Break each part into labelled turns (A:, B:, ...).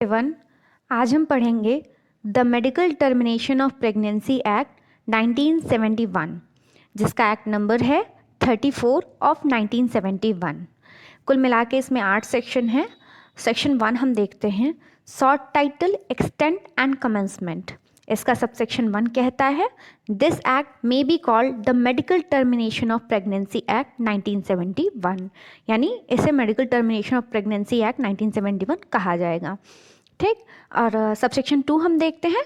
A: Avon आज हम पढ़ेंगे the medical termination of pregnancy act 1971, जिसका एक्ट नंबर है 34 ऑफ 1971। कुल मिला के इसमें 8 सेक्शन हैं। सेक्शन 1 हम देखते हैं, short title extent and commencement. इसका सबसेक्शन 1 कहता है this act may be called the medical termination of pregnancy act 1971, यानी इसे medical termination of pregnancy act 1971 कहा जाएगा। ठीक। और सबसेक्शन 2 हम देखते हैं,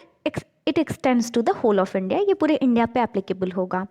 A: it extends to the whole of India, ये पूरे इंडिया पे एप्लीकेबल होगा।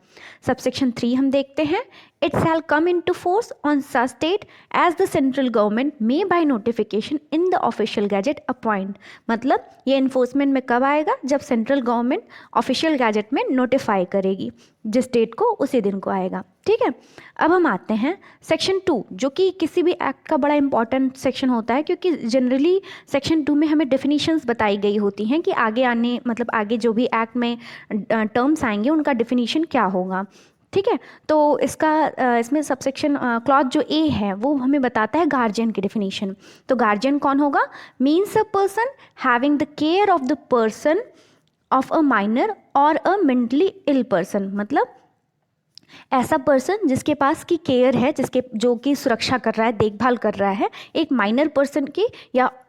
A: सबसेक्शन 3 हम देखते हैं, it shall come into force on such date as the central government may by notification in the official gazette appoint. मतलब ये enforcement में कब आएगा, जब सेंट्रल गवर्नमेंट ऑफिशियल गैजेट में नोटिफाई करेगी, जिस डेट को उसी दिन को आएगा। ठीक है। अब हम आते हैं सेक्शन 2, जो कि किसी भी एक्ट का बड़ा इंपॉर्टेंट सेक्शन होता है, क्योंकि जनरली सेक्शन 2 में हमें डेफिनेशंस बताई गई होती हैं कि आगे आने मतलब आगे जो भी एक्ट में टर्म्स आएंगे उनका डेफिनेशन क्या होगा। ठीक है। तो इसमें सबसेक्शन क्लॉज जो ए है वो हमें बताता है गार्जियन की डेफिनेशन। तो गार्जियन कौन होगा? Means a person having the care of the person of a minor और अ मेंटली इल पर्सन। मतलब ऐसा पर्सन जिसके पास की केयर है, जिसके जो कि सुरक्षा कर रहा है, देखभाल कर रहा है एक माइनर पर्सन की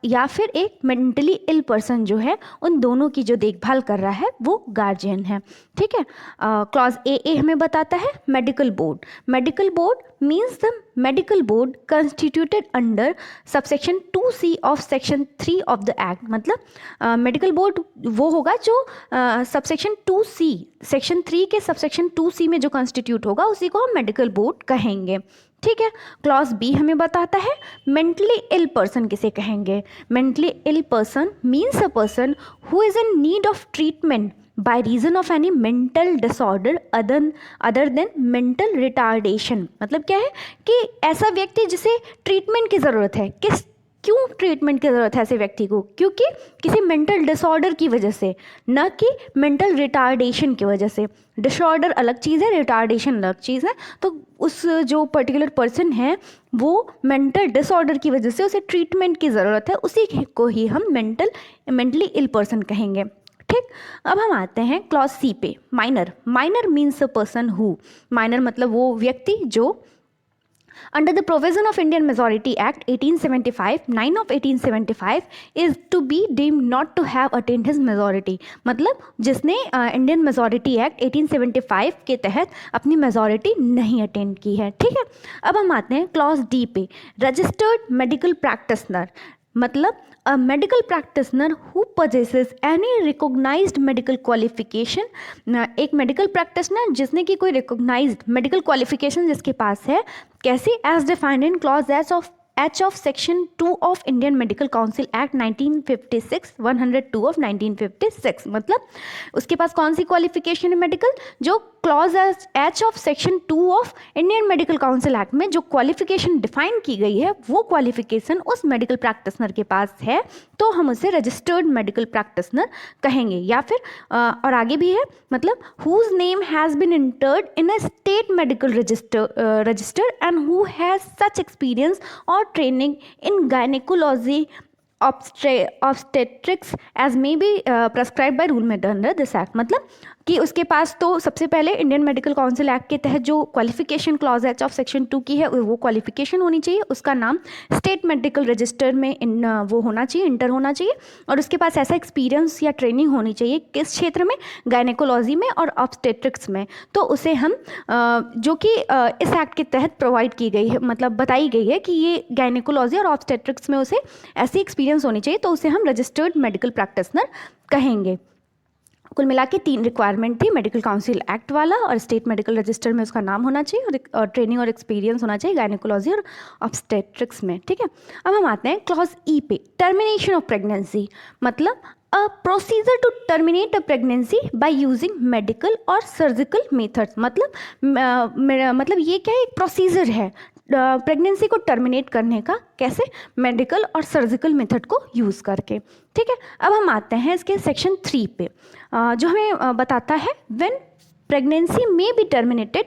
A: या फिर एक मेंटली इल पर्सन जो है, उन दोनों की जो देखभाल कर रहा है वो गार्जियन है। ठीक है। क्लॉज ए हमें बताता है medical board. Medical board means the medical board constituted under subsection 2C of section 3 of the act. मतलब मेडिकल बोर्ड वो होगा जो सबसेक्शन 2C सेक्शन 3 के सबसेक्शन 2C में जो कंस्टिट्यूट होगा उसी को हम मेडिकल बोर्ड कहेंगे। ठीक है। क्लॉज बी हमें बताता है मेंटली इल पर्सन किसे कहेंगे। Mentally ill person means a person who is in need of treatment by reason of any mental disorder other than mental retardation. मतलब क्या है कि ऐसा व्यक्ति जिसे ट्रीटमेंट की ज़रूरत है। क्यों ट्रीटमेंट की ज़रूरत है ऐसे व्यक्ति को? क्योंकि किसी मेंटल डिसऑर्डर की वजह से, न कि मेंटल रिटार्डेशन की वजह से। डिसऑर्डर अलग चीज़ है, रिटार्डेशन अलग चीज़ है। तो उस जो पर्टिकुलर पर्सन है वो मेंटल डिसऑर्डर की वजह से उसे ट्रीटमेंट की ज़रूरत है, उसी को ही हम मेंटली इल पर्सन कहेंगे। ठीक। अब हम आते हैं क्लॉज सी पे, minor. Minor means a person who, minor मतलब वो व्यक्ति जो under the provision of Indian Majority Act 1875, 9 of 1875 is to be deemed not to have attained his majority। मतलब जिसने इंडियन मेजॉरिटी एक्ट 1875 के तहत अपनी मेजॉरिटी नहीं अटेंड की है। ठीक है। अब हम आते हैं क्लॉज डी पे, रजिस्टर्ड मेडिकल प्रैक्टिशनर। मतलब a medical practitioner who possesses any recognized medical qualification। एक मेडिकल प्रैक्टिशनर जिसने की कोई रिकॉग्नाइज्ड मेडिकल क्वालिफिकेशन जिसके पास है, कैसे? As defined in clause H of section 2 of Indian Medical Council Act 1956, 102 of 1956। मतलब उसके पास कौन सी क्वालिफिकेशन है मेडिकल? जो clause H of section 2 of Indian Medical Council Act में जो क्वालिफिकेशन डिफाइन की गई है वो क्वालिफिकेशन उस मेडिकल प्रैक्टिशनर के पास है, तो हम उसे रजिस्टर्ड मेडिकल प्रैक्टिशनर कहेंगे। या फिर और आगे भी है, मतलब whose name has been entered in a state medical register and who has such experience और training in gynaecology obstetrics as may be prescribe by rule made under this act. मतलब कि उसके पास तो सबसे पहले इंडियन मेडिकल काउंसिल एक्ट के तहत जो qualification clause H of section 2 की है वो क्वालिफिकेशन होनी चाहिए, उसका नाम स्टेट मेडिकल रजिस्टर में वो होना चाहिए, इंटर होना चाहिए, और उसके पास ऐसा एक्सपीरियंस या ट्रेनिंग होनी चाहिए किस क्षेत्र में? गायनेकोलॉजी में और ऑब्स्टेट्रिक्स में। तो उसे हम जो कि इस एक्ट के तहत प्रोवाइड की गई है, मतलब बताई गई है कि ये गायनेकोलॉजी और ऑब्स्टेट्रिक्स में उसे ऐसी एक्सपीरियंस होनी चाहिए, तो उसे हम रजिस्टर्ड मेडिकल प्रैक्टिशनर कहेंगे। कुल मिला के 3 रिक्वायरमेंट थी, मेडिकल काउंसिल एक्ट वाला, और स्टेट मेडिकल रजिस्टर में उसका नाम होना चाहिए, और ट्रेनिंग और एक्सपीरियंस होना चाहिए गायनेकोलॉजी और ऑब्स्टेट्रिक्स में। ठीक है। अब हम आते हैं क्लॉज ई पे, टर्मिनेशन ऑफ प्रेगनेंसी। मतलब a procedure to terminate a pregnancy by using medical और सर्जिकल मेथड्स। मतलब ये क्या है? एक प्रोसीजर है प्रेगनेंसी को टर्मिनेट करने का, कैसे? मेडिकल और सर्जिकल मेथड को यूज़ करके। ठीक है। अब हम आते हैं इसके सेक्शन 3 पे, जो हमें बताता है व्हेन प्रेगनेंसी में B terminated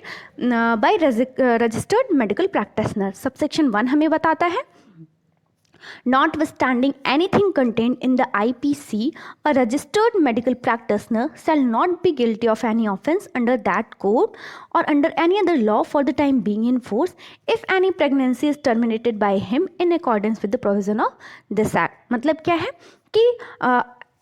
A: by registered medical practitioner. Subsection 1 हमें बताता है Notwithstanding anything contained in the IPC, a registered medical practitioner shall not be guilty of any offence under that code or under any other law for the time being in force if any pregnancy is terminated by him in accordance with the provision of this act. मतलब क्या है कि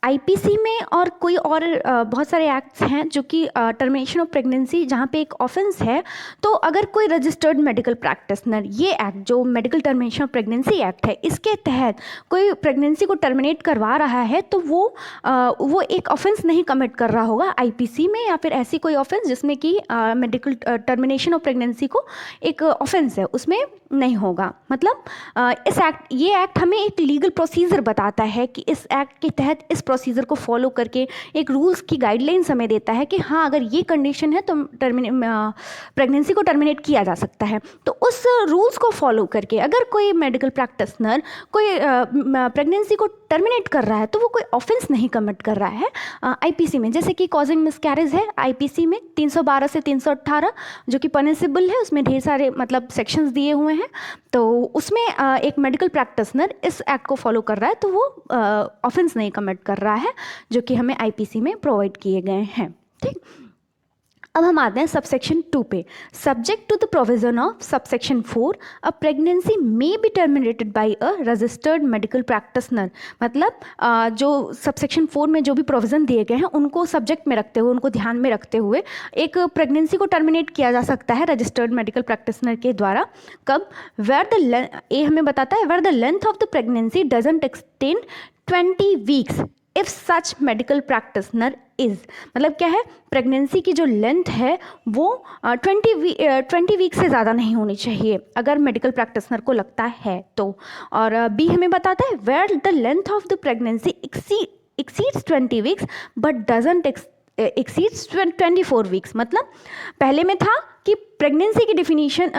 A: IPC में और कोई और बहुत सारे एक्ट्स हैं जो कि टर्मिनेशन ऑफ प्रेगनेंसी जहाँ पे एक ऑफेंस है, तो अगर कोई रजिस्टर्ड मेडिकल प्रैक्टिशनर ये एक्ट जो medical termination of pregnancy act है इसके तहत कोई प्रेगनेंसी को टर्मिनेट करवा रहा है तो वो एक ऑफेंस नहीं कमिट कर रहा होगा आईपीसी में, या फिर ऐसी कोई ऑफेंस जिसमें कि मेडिकल टर्मिनेशन ऑफ प्रेगनेंसी को एक ऑफेंस है उसमें नहीं होगा। मतलब ये एक्ट हमें एक लीगल प्रोसीजर बताता है कि इस एक्ट के तहत इस प्रोसीजर को फॉलो करके एक रूल्स की गाइडलाइंस हमें देता है कि हाँ अगर ये कंडीशन है तो प्रेगनेंसी को टर्मिनेट किया जा सकता है। तो उस रूल्स को फॉलो करके अगर कोई मेडिकल प्रैक्टिशनर कोई प्रेगनेंसी को टर्मिनेट कर रहा है तो वो कोई ऑफेंस नहीं कमिट कर रहा है आईपीसी में। जैसे कि कॉजिंग मिसकैरेज है आईपीसी में 312 से 318 जो कि पनिशेबल है, उसमें ढेर सारे मतलब सेक्शंस दिए हुए हैं। तो उसमें एक मेडिकल प्रैक्टिशनर इस एक्ट को फॉलो कर रहा है तो वो ऑफेंस नहीं कमिट कर रहा है जो कि हमें आईपीसी में प्रोवाइड किए गए हैं। ठीक, अब हम आते हैं सबसेक्शन 2 पे। Subject to the provision of subsection 4 a pregnancy may be terminated by a registered medical practitioner. मतलब जो सबसेक्शन 4 में जो भी प्रोविज़न दिए गए हैं उनको सब्जेक्ट में रखते हुए, उनको ध्यान में रखते हुए एक प्रेगनेंसी को टर्मिनेट किया जा सकता है रजिस्टर्ड मेडिकल प्रैक्टिशनर के द्वारा। कब? वेयर द ए हमें बताता है where the length of the pregnancy doesn't extend 20 weeks if such medical practitioner is. मतलब क्या है, प्रेगनेंसी की जो लेंथ है वो 20 वीक से ज़्यादा नहीं होनी चाहिए अगर मेडिकल प्रैक्टिशनर को लगता है तो। और बी हमें बताता है where the length of the pregnancy exceeds 20 weeks but doesn't exceeds 24 weeks. मतलब पहले में था कि प्रेगनेंसी की डिफिनीशन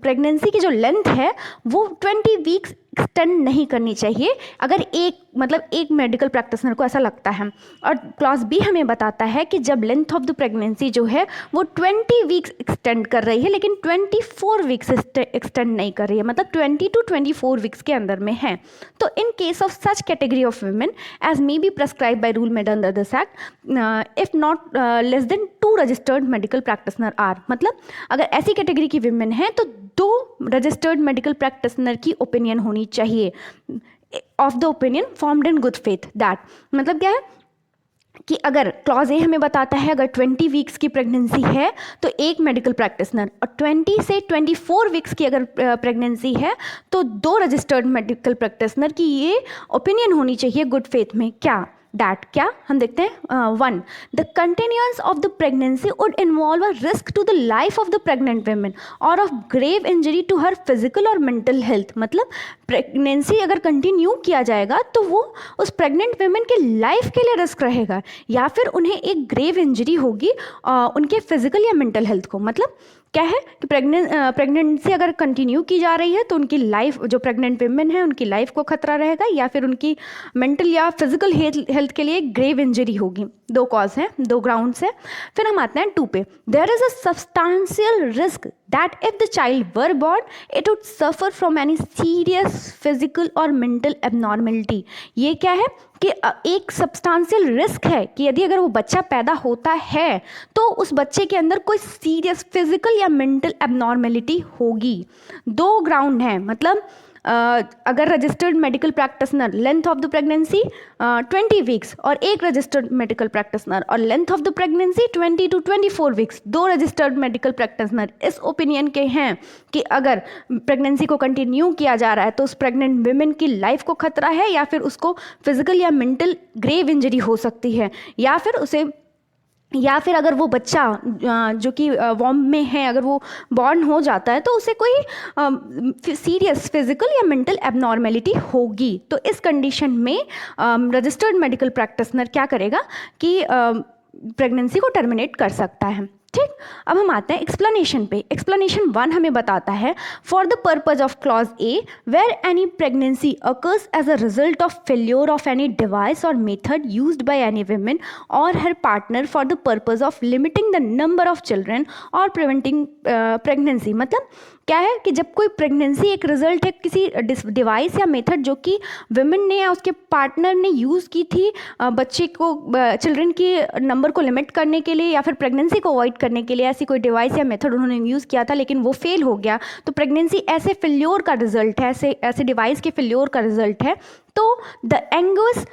A: प्रेगनेंसी की जो लेंथ है वो 20 वीक्स एक्सटेंड नहीं करनी चाहिए अगर एक मेडिकल प्रैक्टिशनर को ऐसा लगता है। और क्लॉज बी हमें बताता है कि जब लेंथ ऑफ द प्रेगनेंसी जो है वो 20 वीक्स एक्सटेंड कर रही है लेकिन 24 वीक्स एक्सटेंड नहीं कर रही है, मतलब 20 to 24 वीक्स के अंदर में है। तो in case of such category of women as may be prescribe by rule made under this act if not less than 2 registered medical practitioner are. मतलब अगर ऐसी कैटेगरी की विमेन है तो 2 रजिस्टर्ड मेडिकल प्रैक्टिशनर की ओपिनियन होनी चाहिए of the opinion formed in good faith that. मतलब क्या है कि अगर क्लॉज ए हमें बताता है अगर 20 वीक्स की प्रेगनेंसी है तो एक मेडिकल प्रैक्टिशनर, और 20 से 24 वीक्स की अगर प्रेगनेंसी है तो 2 रजिस्टर्ड मेडिकल प्रैक्टिशनर की ये ओपिनियन होनी चाहिए गुड फेथ में। क्या हम देखते हैं 1 the continuance of the pregnancy would involve a risk to the life of the pregnant women और of grave injury to her physical और मेंटल हेल्थ। मतलब प्रेगनेंसी अगर कंटिन्यू किया जाएगा तो वो उस प्रेग्नेंट वुमेन के लाइफ के लिए रिस्क रहेगा या फिर उन्हें एक ग्रेव इंजरी होगी उनके फिजिकल या मेंटल हेल्थ को। मतलब क्या है कि प्रेगनेंसी अगर कंटिन्यू की जा रही है तो उनकी लाइफ, जो प्रेग्नेंट वुमेन है उनकी लाइफ को खतरा रहेगा या फिर उनकी मेंटल या फिजिकल हेल्थ के लिए ग्रेव इंजरी होगी। 2 कॉज हैं, 2 ग्राउंड्स हैं। फिर हम आते हैं 2 पे। There is a substantial risk that if the child were born it would suffer from any serious physical और मेंटल एबनॉर्मलिटी। ये क्या है कि एक सब्सटेंशियल रिस्क है कि यदि अगर वो बच्चा पैदा होता है तो उस बच्चे के अंदर कोई सीरियस फिजिकल या मेंटल एबनॉर्मलिटी होगी। 2 ग्राउंड हैं। मतलब अगर registered medical practitioner length of the pregnancy 20 weeks और एक रजिस्टर्ड मेडिकल प्रैक्टिशनर और length of the pregnancy 20 to 24 weeks, 2 registered medical practitioner इस ओपिनियन के हैं कि अगर प्रेगनेंसी को कंटिन्यू किया जा रहा है तो उस प्रेग्नेंट वुमेन की लाइफ को खतरा है या फिर उसको फिजिकल या मेंटल ग्रेव इंजरी हो सकती है या फिर अगर वो बच्चा जो कि वॉर्म में है अगर वो बॉर्न हो जाता है तो उसे कोई सीरियस फिजिकल या मेंटल एबनॉर्मेलिटी होगी। तो इस कंडीशन में रजिस्टर्ड मेडिकल प्रैक्टिशनर क्या करेगा कि प्रेगनेंसी को टर्मिनेट कर सकता है। ठीक, अब हम आते हैं एक्सप्लेनेशन पे। एक्सप्लेनेशन 1 हमें बताता है for the purpose of clause A where any pregnancy occurs as a result of failure of any device और method used by any women और her partner for the purpose of limiting the number of children और preventing pregnancy. मतलब क्या है कि जब कोई pregnancy एक रिजल्ट है किसी डिवाइस या मेथड जो कि विमेन ने या उसके पार्टनर ने यूज़ की थी बच्चे को चिल्ड्रन की नंबर को लिमिट करने के लिए या फिर प्रेगनेंसी को अवॉइड करने के लिए, ऐसी कोई डिवाइस या मेथड उन्होंने यूज़ किया था लेकिन वो फेल हो गया, तो प्रेगनेंसी ऐसे फेल्योर का रिजल्ट है, ऐसे डिवाइस के फेल्योर का रिजल्ट है। तो the angers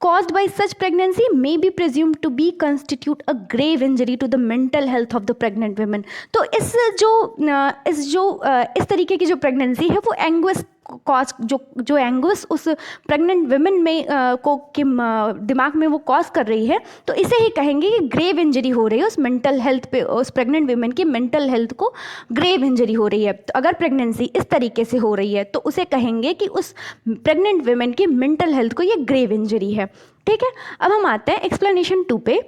A: caused by such pregnancy may be presumed to be constitute a grave injury to the mental health of the pregnant women। तो इस तरीके की जो प्रेगनेंसी है वो एंगुस कॉज जो एंगुस उस प्रेग्नेंट विमेन में दिमाग में वो कॉज कर रही है, तो इसे ही कहेंगे कि ग्रेव इंजरी हो रही है उस मेंटल हेल्थ पे, उस प्रेग्नेंट विमेन की मेंटल हेल्थ को ग्रेव इंजरी हो रही है। तो अगर प्रेगनेंसी इस तरीके से हो रही है तो उसे कहेंगे कि उस प्रेग्नेंट विमेन की मेंटल हेल्थ को ये ग्रेव इंजरी है। ठीक है, अब हम आते हैं एक्सप्लेनेशन 2 पे,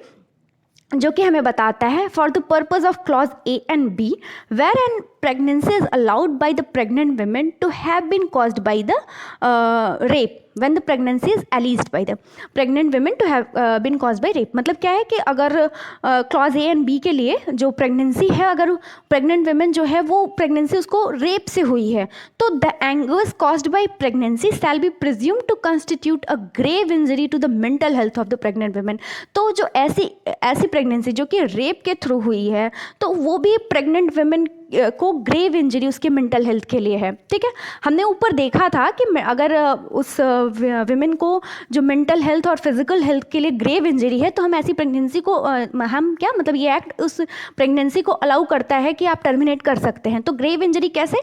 A: जो कि हमें बताता है for the purpose of clause A and B where an pregnancy is allowed by the pregnant women to have been caused by the rape when the pregnancy is alleged by the pregnant women to have been caused by rape। मतलब क्या है कि अगर clause A and B के लिए जो pregnancy है, अगर प्रेग्नेंट women जो है वो प्रेगनेंसी उसको रेप से हुई है, तो the angers caused by pregnancy shall be presumed to constitute a grave injury to the mental health of the pregnant women। तो जो ऐसी प्रेगनेंसी जो कि रेप के थ्रू हुई है, तो वो भी प्रेग्नेंट women को ग्रेव इंजरी उसके मेंटल हेल्थ के लिए है। ठीक है, हमने ऊपर देखा था कि अगर उस विमेन को जो मेंटल हेल्थ और फिजिकल हेल्थ के लिए ग्रेव इंजरी है, तो हम ऐसी प्रेगनेंसी को हम क्या मतलब ये एक्ट उस प्रेगनेंसी को अलाउ करता है कि आप टर्मिनेट कर सकते हैं। तो ग्रेव इंजरी कैसे,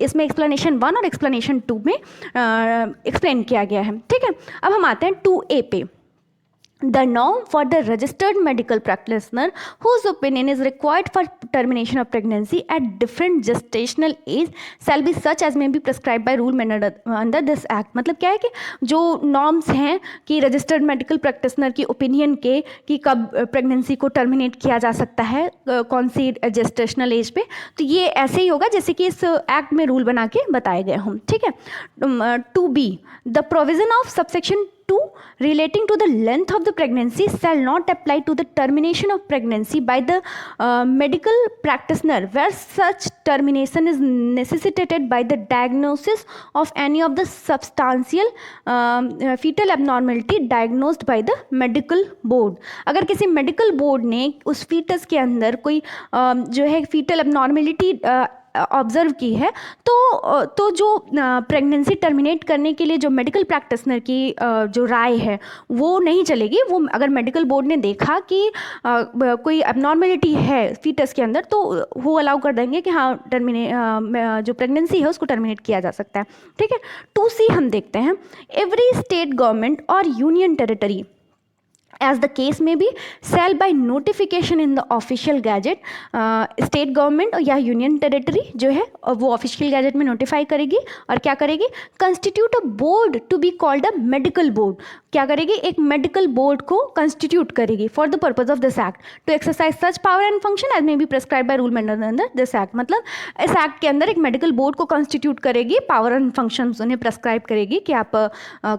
A: इसमें एक्सप्लेनेशन 1 और एक्सप्लेनेशन 2 में एक्सप्लेन किया गया है। ठीक है, अब हम आते हैं 2A पे। The norm for the registered medical practitioner whose opinion is required for termination of pregnancy at different gestational age shall be such as may be prescribed by rule under this act। मतलब क्या है कि जो norms हैं कि registered medical practitioner की opinion के कि कब प्रेगनेंसी को टर्मिनेट किया जा सकता है कौन सी जेस्टेशनल एज पे, तो ये ऐसे ही होगा जैसे कि इस एक्ट में रूल बना के बताए गए हों। ठीक है, 2B the provision of subsection 2 relating to the length of the pregnancy shall not apply to the termination of pregnancy by the medical practitioner where such termination is necessitated by the diagnosis of any of the substantial fetal abnormality diagnosed by the medical board। अगर किसी medical board ने उस foetus के अंदर कोई जो है fetal abnormality observe की है, तो जो प्रेगनेंसी टर्मिनेट करने के लिए जो मेडिकल प्रैक्टिशनर की जो राय है वो नहीं चलेगी। वो अगर मेडिकल बोर्ड ने देखा कि कोई एबनॉर्मेलिटी है फीटस के अंदर, तो वो अलाउ कर देंगे कि हाँ जो प्रेगनेंसी है उसको टर्मिनेट किया जा सकता है। ठीक है, 2C हम देखते हैं। एवरी स्टेट गवर्नमेंट और union territory as the case may be shall by notification in the official gazette state government या यूनियन टेरिटरी जो है वो ऑफिशियल गैजेट में नोटिफाई करेगी और क्या करेगी, constitute a board to be called a medical board. क्या करेगी, एक मेडिकल बोर्ड को कंस्टिट्यूट करेगी for the purpose of this act to exercise such power and function as may be prescribe by rule under this act. मतलब इस act के अंदर एक मेडिकल बोर्ड को कंस्टिट्यूट करेगी, पावर एंड फंक्शन उन्हें प्रेस्क्राइब करेगी कि आप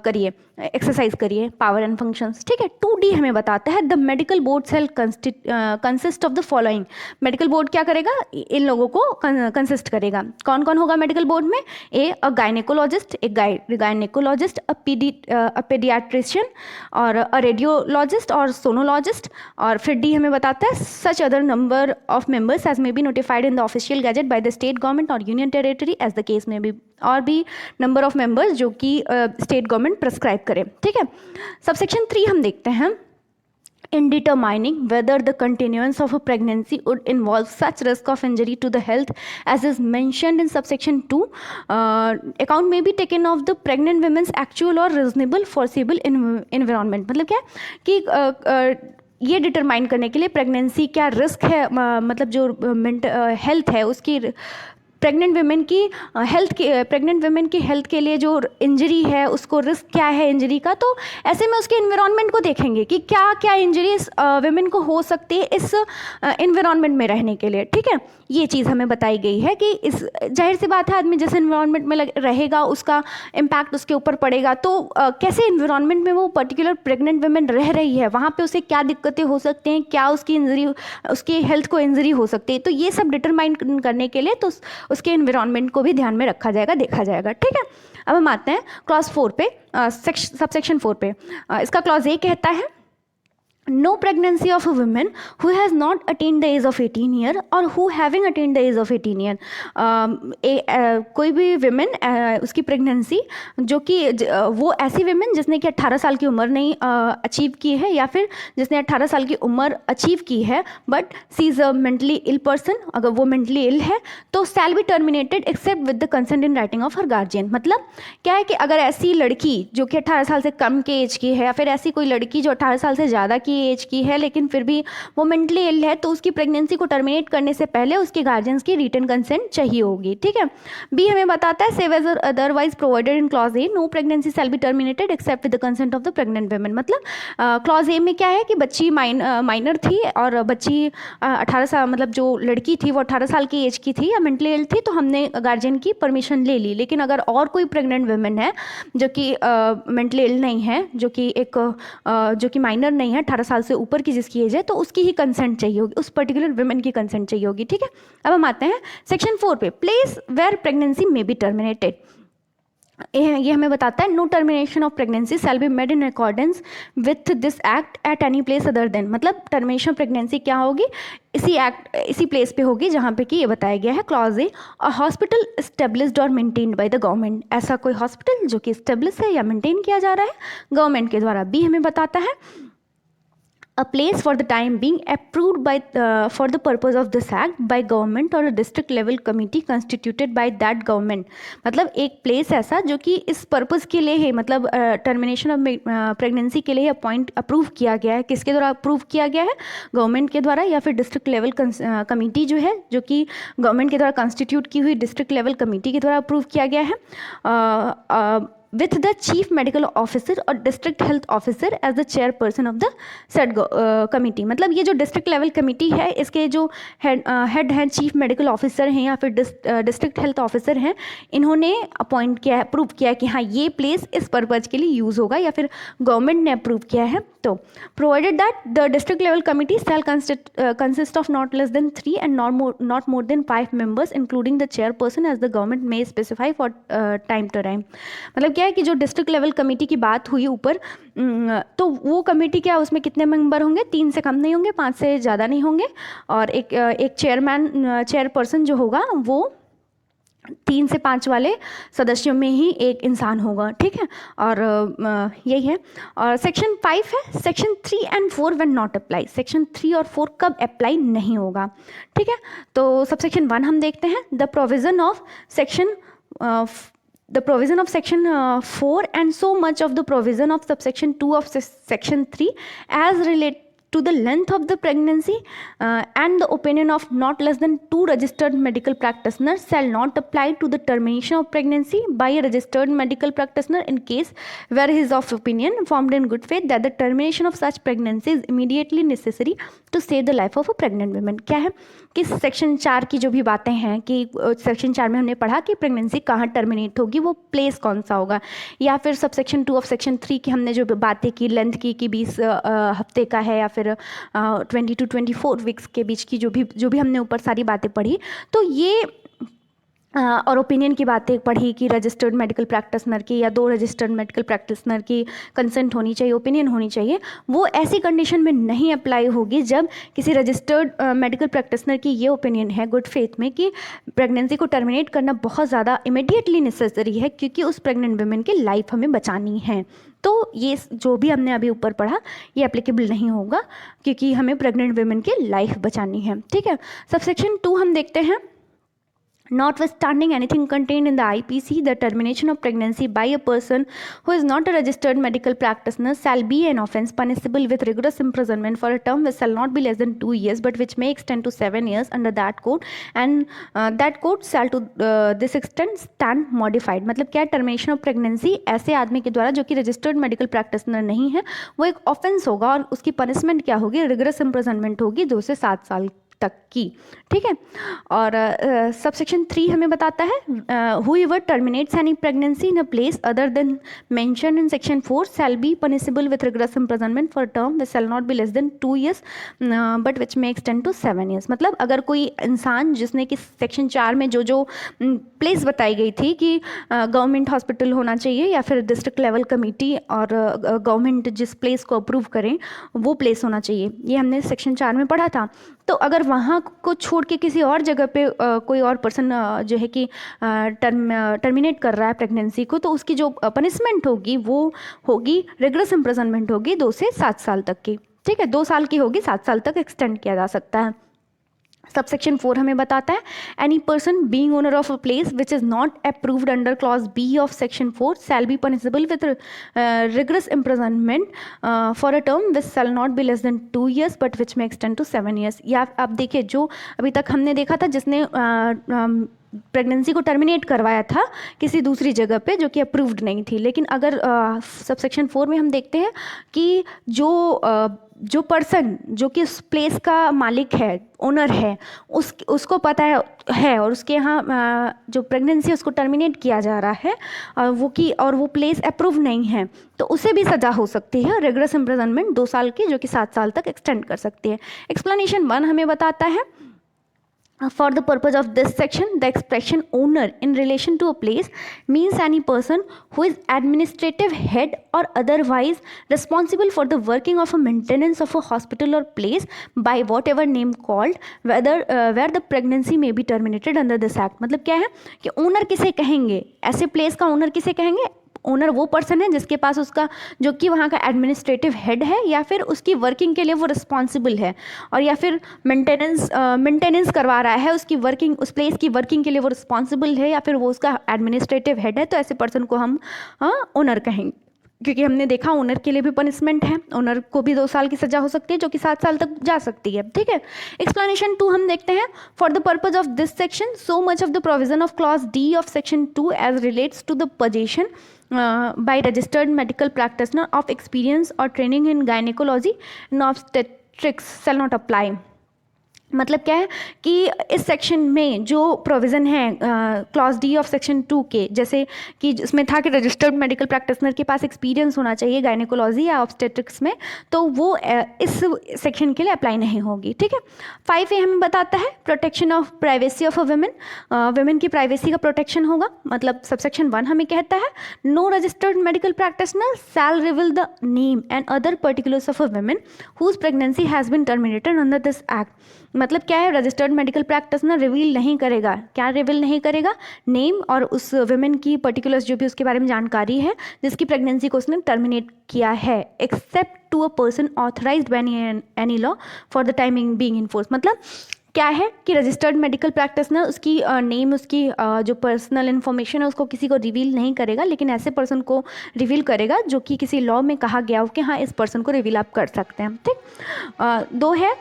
A: करिए, एक्सरसाइज करिए पावर एंड फंक्शंस। ठीक है, 2D हमें बताता है the medical board shall consist of the following. Medical board क्या करेगा, इन लोगों को कंसिस्ट करेगा। कौन कौन होगा मेडिकल बोर्ड में, अ गायनेकोलॉजिस्ट, एक गायनेकोलॉजिस्ट, अ पीडियाट्रिशियन और अ रेडियोलॉजिस्ट और सोनोलॉजिस्ट। और फिर D हमें बताता है such other number of members as may be notified in the official gazette by the state government और union territory as the case may be, और भी नंबर ऑफ मेंबर्स जो कि स्टेट गवर्नमेंट प्रेस्क्राइब करे। ठीक है, सबसेक्शन 3 हम देखते हैं। In determining whether the continuance of a pregnancy would involve such risk of injury to the health as is mentioned in subsection 2, account may be taken of the pregnant women's actual or reasonable foreseeable environment। मतलब क्या कि ये determine करने के लिए pregnancy क्या risk है, मतलब जो हेल्थ है उसकी प्रेग्नेंट वेमेन की हेल्थ के लिए जो इंजरी है उसको रिस्क क्या है इंजरी का, तो ऐसे में उसके इन्वायरमेंट को देखेंगे कि क्या क्या इंजरीज वेमेन को हो सकती है इस इन्वायरमेंट में रहने के लिए। ठीक है, ये चीज़ हमें बताई गई है कि इस जाहिर सी बात है आदमी जिस इन्वायरमेंट में रहेगा उसका इम्पैक्ट उसके ऊपर पड़ेगा। तो कैसे इन्वायरमेंट में वो पर्टिकुलर प्रेग्नेंट वेमेन रह रही है, वहाँ पे उसे क्या दिक्कतें हो सकती हैं, क्या उसकी इंजरी, उसकी हेल्थ को इंजरी हो सकती है, तो ये सब डिटरमाइन करने के लिए तो उसके एनवायरनमेंट को भी ध्यान में रखा जाएगा, देखा जाएगा। ठीक है, अब हम आते हैं क्लॉज 4 पे, सबसेक्शन 4 पे। इसका क्लॉज ए कहता है no pregnancy of a woman who has not attained the age of 18 year or who having attained the age of 18 year, कोई भी विमेन उसकी प्रेगनेंसी जो कि वो ऐसी विमेन जिसने कि 18 साल की उम्र नहीं अचीव की है, या फिर जिसने 18 साल की उम्र अचीव की है but she is a mentally ill person, अगर वो मेंटली इल है तो shall be terminated except with the consent in writing of her guardian. मतलब क्या है कि अगर ऐसी लड़की जो कि 18 साल से कम के एज की है, या फिर ऐसी कोई लड़की जो 18 साल से ज़्यादा की एज की है लेकिन फिर भी वो मेंटली इल है, तो उसकी प्रेगनेंसी को टर्मिनेट करने से पहले उसके गार्जियंस की रिटन कंसेंट चाहिए होगी। ठीक है, बी हमें बताता है save as otherwise provided in clause A no pregnancy shall be terminated except with the consent of the pregnant women. मतलब क्लॉज ए में क्या है कि बच्ची माइनर थी और बच्ची 18 साल, मतलब जो लड़की थी वो 18 साल की एज की थी या मेंटली इल थी, तो हमने गार्जियन की परमिशन ले ली। लेकिन अगर और कोई प्रेग्नेंट वुमेन है जो कि मेंटली इल नहीं है, जो कि माइनर नहीं है, 18 साल से ऊपर की जिसकी एज है, तो उसकी ही कंसेंट चाहिए होगी, उस पर्टिकुलर वुमेन की कंसेंट चाहिए होगी। ठीक है, अब हम आते हैं सेक्शन 4 पे, place where pregnancy may be terminated. ये हमें बताता है no termination of pregnancy shall be made in accordance with this act at any place other than. मतलब टर्मिनेशन प्रेगनेंसी क्या होगी, इसी प्लेस पे होगी जहाँ पे कि ये बताया गया है clause A, a hospital established और मेंटेन्ड बाय द गवर्नमेंट। ऐसा कोई हॉस्पिटल जो कि एस्टेब्लिश है या मेंटेन किया जा रहा है गवर्नमेंट के द्वारा। बी हमें बताता है a place for the time being approved by for the purpose of this act by government or a district level committee constituted by that government। मतलब एक प्लेस ऐसा जो कि इस पर्पस के लिए है, मतलब टर्मिनेशन ऑफ प्रेगनेंसी के लिए अप्रूव किया गया है। किसके द्वारा अप्रूव किया गया है, गवर्नमेंट के द्वारा, या फिर डिस्ट्रिक्ट लेवल कमिटी जो है, जो कि गवर्नमेंट के द्वारा कॉन्स्टिट्यूट की हुई डिस्ट्रिक्ट लेवल कमिटी के द्वारा अप्रूव किया गया है with the chief medical officer और district health officer as the chairperson of the said committee। मतलब ये जो डिस्ट्रिक्ट लेवल कमेटी है, इसके जो हेड हैं, चीफ मेडिकल ऑफिसर हैं या फिर डिस्ट्रिक्ट हेल्थ ऑफिसर हैं, इन्होंने अपॉइंट किया है, अप्रूव किया है कि हाँ ये प्लेस इस पर्पज़ के लिए यूज़ होगा, या फिर गवर्नमेंट ने अप्रूव किया है। तो provided that the district level committee shall consist of not less than 3 and not more than 5 members including the chairperson as the government may specify for time to time. मतलब क्या है कि जो district level committee की बात हुई ऊपर, तो वो कमेटी क्या, उसमें कितने मेंबर होंगे, 3 से कम नहीं होंगे, 5 से ज़्यादा नहीं होंगे, और एक चेयरपर्सन जो होगा वो 3 से 5 वाले सदस्यों में ही एक इंसान होगा। ठीक है, और यही है। और सेक्शन 5 है, section 3 and 4 when not apply. Section 3 और 4 कब अप्लाई नहीं होगा। ठीक है, तो सबसेक्शन 1 हम देखते हैं, the provision of section 4 and so much of the provision of subsection 2 of section 3 as relate to the length of the pregnancy and the opinion of not less than 2 registered medical practitioners shall not apply to the termination of pregnancy by a registered medical practitioner in case where he is of opinion formed in good faith that the termination of such pregnancy is immediately necessary to save the life of a pregnant woman। क्या है कि section 4 की जो भी बातें हैं, कि section 4 में हमने पढ़ा कि प्रेगनेंसी कहाँ टर्मिनेट होगी, वो प्लेस कौन सा होगा, या फिर सबसेक्शन 2 ऑफ सेक्शन 3 की हमने जो बातें की लेंथ की कि 20 हफ्ते का है या फिर 20 to 24 वीक्स के बीच की जो भी हमने ऊपर सारी बातें पढ़ी, तो ये और ओपिनियन की बातें पढ़ी कि रजिस्टर्ड मेडिकल प्रैक्टिशनर की या 2 रजिस्टर्ड मेडिकल प्रैक्टिशनर की कंसेंट होनी चाहिए, ओपिनियन होनी चाहिए, वो ऐसी कंडीशन में नहीं अप्लाई होगी जब किसी रजिस्टर्ड मेडिकल प्रैक्टिशनर की ये ओपिनियन है गुड फेथ में कि प्रेगनेंसी को टर्मिनेट करना बहुत ज़्यादा इमीडिएटली नेसेसरी है, क्योंकि उस प्रेग्नेंट वुमेन की लाइफ हमें बचानी है। तो ये जो भी हमने अभी ऊपर पढ़ा ये एप्लीकेबल नहीं होगा, क्योंकि हमें प्रेग्नेंट वुमेन की लाइफ बचानी है। ठीक है, सबसेक्शन 2 हम देखते हैं, notwithstanding anything contained in the IPC, the termination of pregnancy by a person who is not a registered medical practitioner shall be an offence punishable with rigorous imprisonment for a term which shall not be less than 2 years but which may extend to 7 years under that code, and that code shall to this extent stand modified। मतलब क्या, termination of pregnancy ऐसे आदमी के द्वारा जो कि registered medical practitioner नहीं है, वो एक ऑफेंस होगा और उसकी पनिशमेंट क्या होगी, रिगरस इम्प्रिजनमेंट होगी 2 से 7 साल तक की, ठीक है। और सबसेक्शन 3 हमें बताता है whoever terminates any pregnancy in a place other than mentioned in section 4 shall be punishable with rigorous imprisonment for a term which shall not be less than 2 years but which may extend to 7 years। मतलब अगर कोई इंसान जिसने कि section 4 में जो जो place बताई गई थी कि गवर्नमेंट हॉस्पिटल होना चाहिए या फिर डिस्ट्रिक्ट लेवल कमेटी और गवर्नमेंट जिस प्लेस को अप्रूव करें वो प्लेस होना चाहिए, ये हमने सेक्शन 4 में पढ़ा था। तो अगर वहाँ को छोड़ के किसी और जगह पे कोई और पर्सन जो है कि टर्मिनेट कर रहा है प्रेगनेंसी को, तो उसकी जो पनिशमेंट होगी वो होगी रिगरस इम्प्रिजनमेंट होगी 2 से 7 साल तक की, ठीक है। 2 साल की होगी, 7 साल तक एक्सटेंड किया जा सकता है। सबसेक्शन 4 हमें बताता है any person being owner of a place which is not approved under clause B of section 4 shall be punishable with rigorous imprisonment for a term which shall not be less than 2 years but which may extend to 7 years। या आप देखिए जो अभी तक हमने देखा था जिसने प्रेगनेंसी को टर्मिनेट करवाया था किसी दूसरी जगह पे जो कि अप्रूव्ड नहीं थी, लेकिन अगर सबसेक्शन 4 में हम देखते हैं कि जो पर्सन जो कि उस प्लेस का मालिक है, ओनर है, उसको पता है और उसके यहाँ जो प्रेगनेंसी उसको टर्मिनेट किया जा रहा है और वो प्लेस अप्रूव नहीं है, तो उसे भी सज़ा हो सकती है रिगरस इम्प्रिजनमेंट 2 साल की जो कि 7 साल तक एक्सटेंड कर सकती है। एक्सप्लेनेशन 1 हमें बताता है for the purpose of this section the expression owner in relation to a place means any person who is administrative head or otherwise responsible for the working of a maintenance of a hospital or place by whatever name called whether where the pregnancy may be terminated under this act। मतलब क्या है कि owner किसे कहेंगे, ऐसे place का owner किसे कहेंगे? ओनर वो पर्सन है जिसके पास उसका जो कि वहाँ का एडमिनिस्ट्रेटिव हेड है या फिर उसकी वर्किंग के लिए वो रिस्पॉन्सिबल है और या फिर मेंटेनेंस करवा रहा है उसकी वर्किंग, उस प्लेस की वर्किंग के लिए वो रिस्पॉन्सिबल है या फिर वो उसका एडमिनिस्ट्रेटिव हेड है, तो ऐसे पर्सन को हम ओनर कहेंगे। क्योंकि हमने देखा ओनर के लिए भी पनिशमेंट है, ओनर को भी 2 साल की सजा हो सकती है जो कि 7 साल तक जा सकती है, ठीक है। एक्सप्लेनेशन 2 हम देखते हैं for the purpose of this section so much of the provision of clause D of section 2 as relates to the position by registered medical practitioner of experience or training in gynecology and obstetrics shall not apply। मतलब क्या है कि इस section में जो provision है clause D of section 2 के, जैसे कि इसमें था कि रजिस्टर्ड मेडिकल प्रैक्टिशनर के पास एक्सपीरियंस होना चाहिए गायनेकोलॉजी या ऑब्स्टेट्रिक्स में, तो वो इस सेक्शन के लिए अप्लाई नहीं होगी, ठीक है। 5A हमें बताता है protection of privacy of a women की प्राइवेसी का प्रोटेक्शन होगा। मतलब सबसेक्शन 1 हमें कहता है no registered medical practitioner shall reveal the name and other particulars of a women whose pregnancy has been terminated under this act. मतलब क्या है, रजिस्टर्ड मेडिकल प्रैक्टिशनर रिवील नहीं करेगा, क्या रिवील नहीं करेगा? नेम और उस वुमेन की पर्टिकुलर्स जो भी उसके बारे में जानकारी है जिसकी प्रेगनेंसी को उसने टर्मिनेट किया है, except to a person authorised by any law for the timing being in force. मतलब क्या है कि रजिस्टर्ड मेडिकल प्रैक्टिशनर उसकी नेम, उसकी जो पर्सनल इन्फॉर्मेशन है उसको किसी को रिवील नहीं करेगा, लेकिन ऐसे पर्सन को रिवील करेगा जो कि किसी लॉ में कहा गया हो कि हाँ इस पर्सन को रिवील आप कर सकते हैं, ठीक। 2 है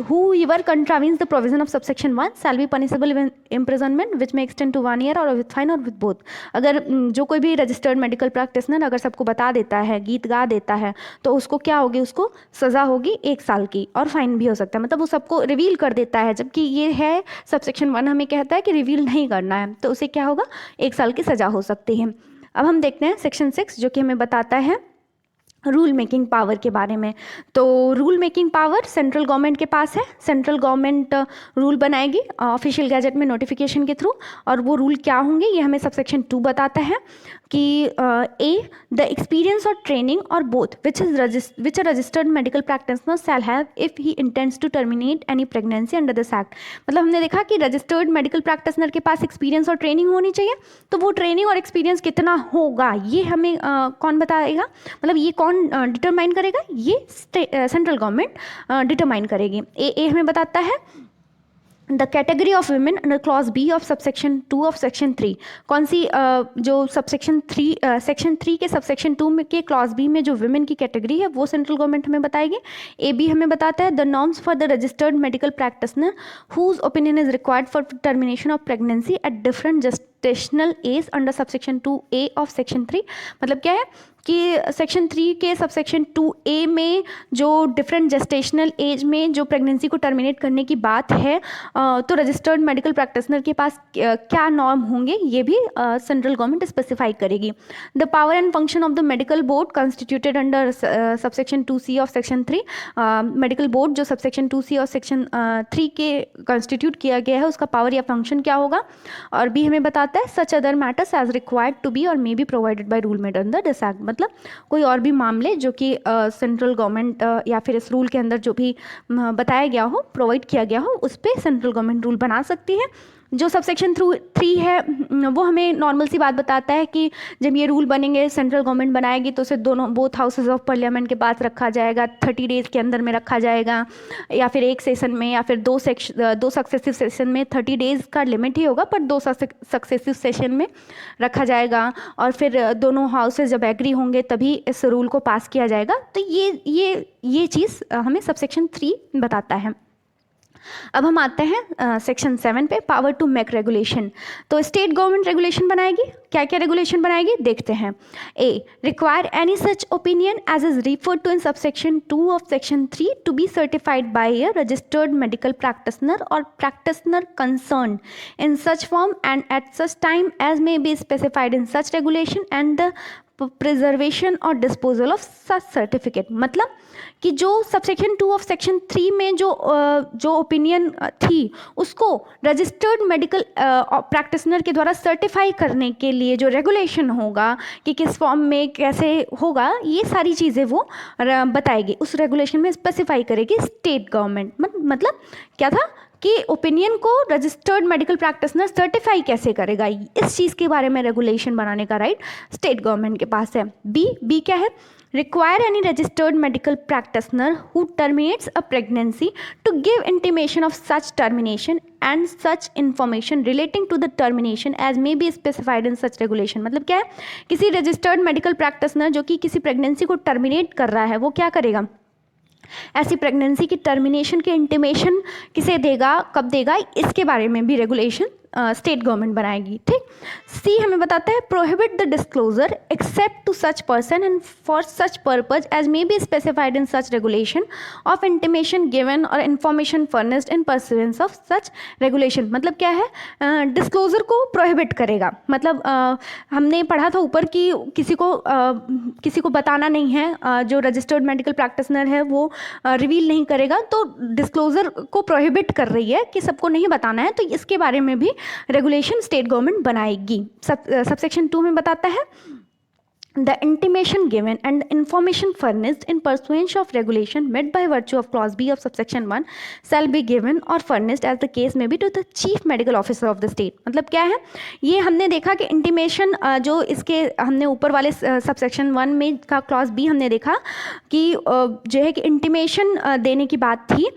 A: whoever contravenes the provision of subsection 1 shall be punishable with imprisonment which may extend to 1 year or with fine or with both। अगर जो कोई भी रजिस्टर्ड मेडिकल प्रैक्टिशनर अगर सबको बता देता है, गीत गा देता है, तो उसको क्या होगी, उसको सज़ा होगी 1 साल की और फाइन भी हो सकता है। मतलब वो सबको रिवील कर देता है, जबकि ये है सबसेक्शन 1 हमें कहता है कि रिवील नहीं करना है, तो उसे क्या होगा, 1 साल की सज़ा हो सकती है। अब हम देखते हैं सेक्शन 6 जो कि हमें बताता है रूल मेकिंग पावर के बारे में। तो rule making power central government के पास है। सेंट्रल गवर्नमेंट रूल बनाएगी ऑफिशियल गैजेट में नोटिफिकेशन के थ्रू, और वो रूल क्या होंगे ये हमें सबसेक्शन 2 बताता है कि ए द एक्सपीरियंस और training or both which a registered medical practitioner shall have if he intends to terminate any pregnancy under this act. मतलब हमने देखा कि रजिस्टर्ड मेडिकल प्रैक्टिशनर के पास एक्सपीरियंस और ट्रेनिंग होनी चाहिए, तो वो ट्रेनिंग और एक्सपीरियंस कितना होगा ये हमें कौन बताएगा, मतलब ये कौन डिटरमाइन करेगा, ये सेंट्रल गवर्नमेंट डिटरमाइन करेगी। ए हमें बताता है the category of women under clause B of subsection 2 of section 3। कौन सी जो सबसेक्शन 3 सेक्शन 3 के सबसेक्शन 2 में के क्लॉज बी में जो वुमेन की कैटेगरी है वो सेंट्रल गवर्नमेंट हमें बताएगी। ए बी हमें बताता है the norms for the registered medical practitioner whose opinion is required for termination of pregnancy at different gestational age under subsection 2A of section 3। मतलब क्या है कि सेक्शन 3 के सबसेक्शन 2A में जो डिफरेंट जेस्टेशनल एज में जो प्रेगनेंसी को टर्मिनेट करने की बात है, तो रजिस्टर्ड मेडिकल प्रैक्टिशनर के पास क्या नॉर्म होंगे ये भी सेंट्रल गवर्नमेंट स्पेसिफाई करेगी। The power and function of the medical board constituted under subsection 2C of section 3, medical board जो सबसेक्शन 2C और सेक्शन 3 के कंस्टिट्यूट किया गया है उसका पावर या फंक्शन क्या होगा। और भी हमें बताता है such other matters as required to be और may be provided by rule made under this act, मतलब कोई और भी मामले जो कि सेंट्रल गवर्नमेंट या फिर इस रूल के अंदर जो भी बताया गया हो, प्रोवाइड किया गया हो, उस पर सेंट्रल गवर्नमेंट रूल बना सकती है। जो सबसेक्शन 3 है वो हमें नॉर्मल सी बात बताता है कि जब ये रूल बनेंगे, सेंट्रल गवर्नमेंट बनाएगी, तो उसे बोथ हाउसेज ऑफ पार्लियामेंट के पास रखा जाएगा, 30 डेज़ के अंदर में रखा जाएगा, या फिर एक सेशन में या फिर दो सक्सेसिव सेशन में। 30 डेज़ का लिमिट ही होगा पर 2 सक्सेसिव सेशन में रखा जाएगा, और फिर दोनों हाउसेज जब एग्री होंगे तभी इस रूल को पास किया जाएगा। तो ये चीज़ हमें सबसेक्शन 3 बताता है। अब हम आते हैं सेक्शन 7 पे, पावर टू मेक रेगुलेशन। तो स्टेट गवर्नमेंट रेगुलेशन बनाएगी, क्या क्या रेगुलेशन बनाएगी देखते हैं। A, require any such opinion as is referred to in subsection 2 of section 3 to be certified by a registered medical practitioner or practitioner concern in such form and at such time as may be specified in such regulation and the preservation or disposal of such certificate. मतलब कि जो subsection 2 of section 3 में जो opinion थी उसको registered medical practitioner के द्वारा certify करने के लिए जो रेगुलेशन होगा कि किस फॉर्म में कैसे होगा, ये सारी चीज़ें वो बताएगी, उस रेगुलेशन में स्पेसिफाई करेगी स्टेट गवर्नमेंट। मतलब क्या था कि ओपिनियन को रजिस्टर्ड मेडिकल प्रैक्टिशनर सर्टिफाई कैसे करेगा, इस चीज़ के बारे में रेगुलेशन बनाने का राइट स्टेट गवर्नमेंट के पास है। बी क्या है, require any registered medical practitioner who terminates a pregnancy to give intimation of such termination and such information relating to the termination as may be specified in such regulation। मतलब क्या है, किसी registered medical practitioner जो कि किसी pregnancy को terminate कर रहा है वो क्या करेगा, ऐसी प्रेगनेंसी की टर्मिनेशन की इंटीमेशन किसे देगा, कब देगा, इसके बारे में भी रेगुलेशन स्टेट गवर्नमेंट बनाएगी। ठीक। सी हमें बताता है prohibit the disclosure except to such person and for such purpose as may be specified in such regulation of intimation given or information furnished in pursuance of such regulation. मतलब क्या है, disclosure को prohibit करेगा। मतलब हमने पढ़ा था ऊपर कि किसी को बताना नहीं है, जो रजिस्टर्ड मेडिकल प्रैक्टिशनर है वो रिवील नहीं करेगा, तो डिस्क्लोजर को प्रोहिबिट कर रही है कि सबको नहीं बताना है, तो इसके बारे में भी रेगुलेशन स्टेट गवर्नमेंट बनाएगी। सबसेक्शन 2 में बताता है the intimation given and the information furnished in pursuance of regulation made by virtue of clause B of subsection 1 shall be given or furnished as the case may be to the chief medical officer of the state। मतलब क्या है, ये हमने देखा कि intimation जो इसके हमने ऊपर वाले सबसेक्शन 1 में का क्लॉज B हमने देखा कि जो है कि इंटीमेशन देने की बात थी,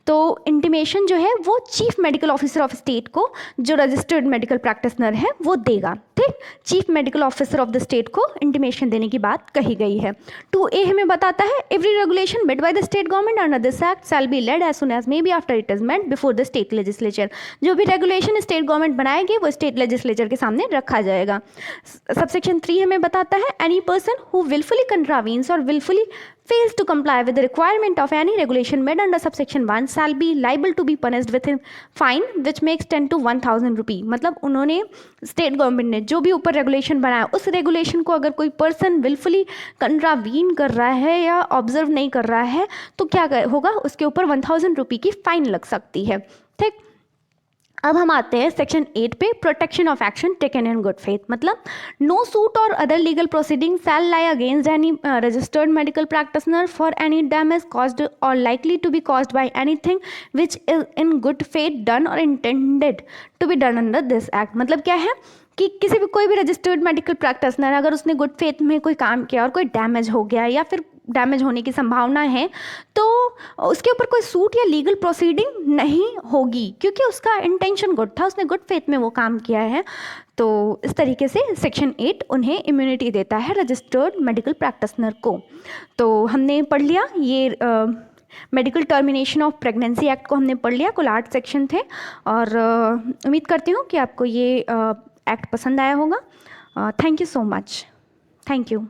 A: तो इंटीमेशन जो है वो chief medical officer of state को, जो रजिस्टर्ड मेडिकल प्रैक्टिशनर है, वो देगा। ठीक, chief medical officer of the state को इंटीमेशन देने की बात कही गई है। 2A हमें बताता है every regulation made by the state government under this act shall be laid as soon as may be after it is made before the state legislature. जो भी रेगुलेशन स्टेट गवर्नमेंट बनाएगी वो स्टेट लेजिस्लेचर के सामने रखा जाएगा। Subsection 3 हमें बताता है एनी पर्सन हु विलफुली कंट्रावीन्स और wilfully fails to comply with the requirement of any regulation made under subsection 1 shall be liable to be punished with a fine which may extend to 1000 रुपी। मतलब उन्होंने state government ने जो भी ऊपर regulation बनाया उस regulation को अगर कोई पर्सन विलफुली कंट्रावीन कर रहा है या ऑब्जर्व नहीं कर रहा है तो क्या होगा, उसके ऊपर 1000 रुपी की फाइन लग सकती है। ठीक, अब हम आते हैं सेक्शन 8 पे, protection of action taken in good faith. मतलब no suit or other legal proceeding shall lie against any registered medical practitioner for any damage caused or likely to be caused by anything which is in good faith done or intended to be done under this act. मतलब क्या है कि कोई भी registered medical practitioner अगर उसने good faith में कोई काम किया और कोई डैमेज हो गया या फिर डैमेज होने की संभावना है तो उसके ऊपर कोई सूट या लीगल प्रोसीडिंग नहीं होगी, क्योंकि उसका इंटेंशन गुड था, उसने गुड फेथ में वो काम किया है। तो इस तरीके से सेक्शन 8 उन्हें इम्यूनिटी देता है रजिस्टर्ड मेडिकल प्रैक्टिशनर को। तो हमने पढ़ लिया ये medical termination of pregnancy act को हमने पढ़ लिया। कुल 8 सेक्शन थे और उम्मीद करती हूँ कि आपको ये एक्ट पसंद आया होगा। Thank you so much. Thank you.